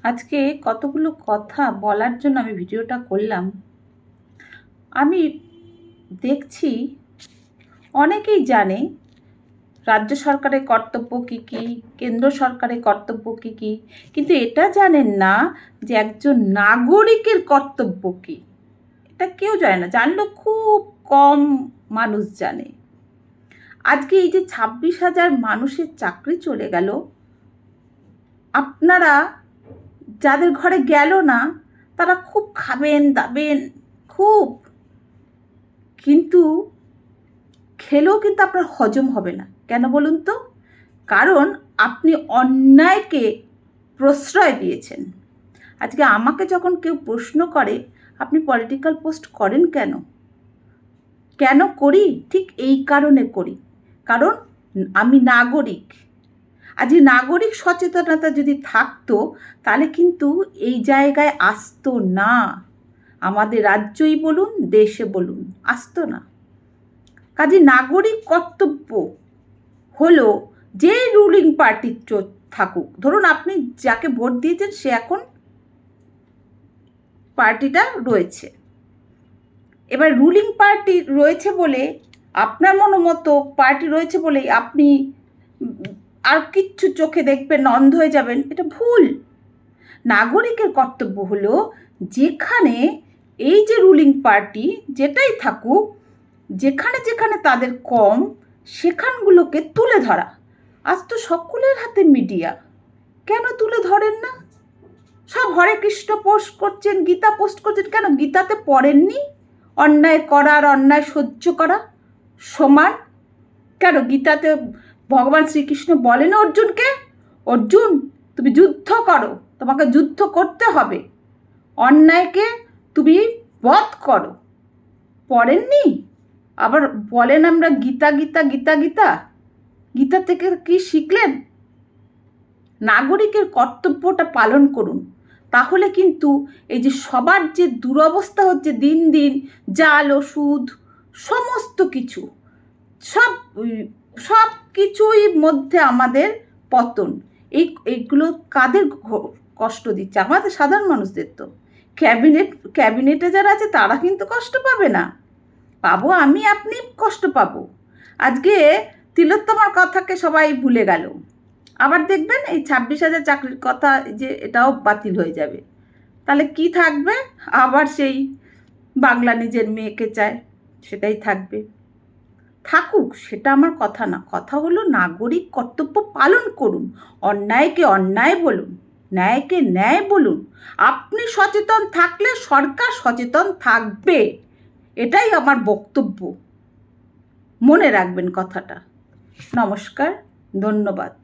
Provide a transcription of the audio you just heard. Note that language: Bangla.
আজকে কতগুলো কথা বলার জন্য আমি ভিডিওটা করলাম। আমি দেখছি অনেকেই জানে রাজ্য সরকারের কর্তব্য কী কী, কেন্দ্র সরকারের কর্তব্য কী কী, কিন্তু এটা জানেন না যে একজন নাগরিকের কর্তব্য কী। এটা কেউ জানে না, জানলেও খুব কম মানুষ জানে। আজকে এই যে 26,000 মানুষের চাকরি চলে গেল, আপনারা যাদের ঘরে গেল না তারা খুব খাবেন দাবেন খুব, কিন্তু খেলেও কিন্তু আপনার হজম হবে না। কেন বলুন তো? কারণ আপনি অন্যায়কে প্রশ্রয় দিয়েছেন। আজকে আমাকে যখন কেউ প্রশ্ন করে আপনি পলিটিক্যাল পোস্ট করেন কেন, কেন করি? ঠিক এই কারণে করি, কারণ আমি নাগরিক। আজ নাগরিক সচেতনতা যদি থাকতো তাহলে কিন্তু এই জায়গায় আসতো না। আমাদের রাজ্যই বলুন, দেশে বলুন, আসতো না। কাজে নাগরিক কর্তব্য হলো যে রুলিং পার্টি থাকুক, ধরুন আপনি যাকে ভোট দিয়েছেন সে এখন পার্টিটা রয়েছে, এবার রুলিং পার্টি রয়েছে বলে আপনার মতো পার্টি রয়েছে বলে আপনি আর কিচ্ছু চোখে দেখবেন না, অন্ধ হয়ে যাবেন, এটা ভুল। নাগরিকের কর্তব্য হলো যেখানে এই যে রুলিং পার্টি যেটাই থাকুক, যেখানে যেখানে তাদের কম সেখানগুলোকে তুলে ধরা। আজ তো সকলের হাতে মিডিয়া, কেন তুলে ধরেন না? সব হরে কৃষ্ণ পোস্ট করছেন, গীতা পোস্ট করছেন, কেন গীতাতে পড়েননি অন্যায় করার অন্যায় সহ্য করা সমান? কেন গীতাতে ভগবান শ্রীকৃষ্ণ বলেন অর্জুনকে, অর্জুন তুমি যুদ্ধ করো, তোমাকে যুদ্ধ করতে হবে, অন্যায়কে তুমি বধ করো? পড়েননি? আবার বলেন আমরা গীতা গীতা গীতা গীতা, গীতা থেকে কি শিখলেন? নাগরিকের কর্তব্যটা পালন করুন, তাহলে কিন্তু এই যে সবার যে দুরবস্থা হচ্ছে দিন দিন, জাল ওষুধ সমস্ত কিছু, সব কিছুই মধ্যে আমাদের পতন, এইগুলো কাদের কষ্ট দিচ্ছে? আমাদের সাধারণ মানুষদের। তো ক্যাবিনেটে যারা আছে তারা কিন্তু কষ্ট পাবে না, পাবো আমি, আপনি কষ্ট পাবো। আজকে তিলোত্তমার কথাকে সবাই ভুলে গেল, আবার দেখবেন এই 26,000 চাকরির কথা যে এটাও বাতিল হয়ে যাবে, তাহলে কি থাকবে? আবার সেই বাংলা নিজের মেয়েকে চায় সেটাই থাকবে। থাকুক, সেটা আমার কথা না, কথা হলো নাগরিক কর্তব্য পালন করুন, অন্যায়কে অন্যায় বলুন, ন্যায়কে ন্যায় বলুন। আপনি সচেতন থাকলে সরকার সচেতন থাকবে, এটাই আমার বক্তব্য। মনে রাখবেন কথাটা। নমস্কার, ধন্যবাদ।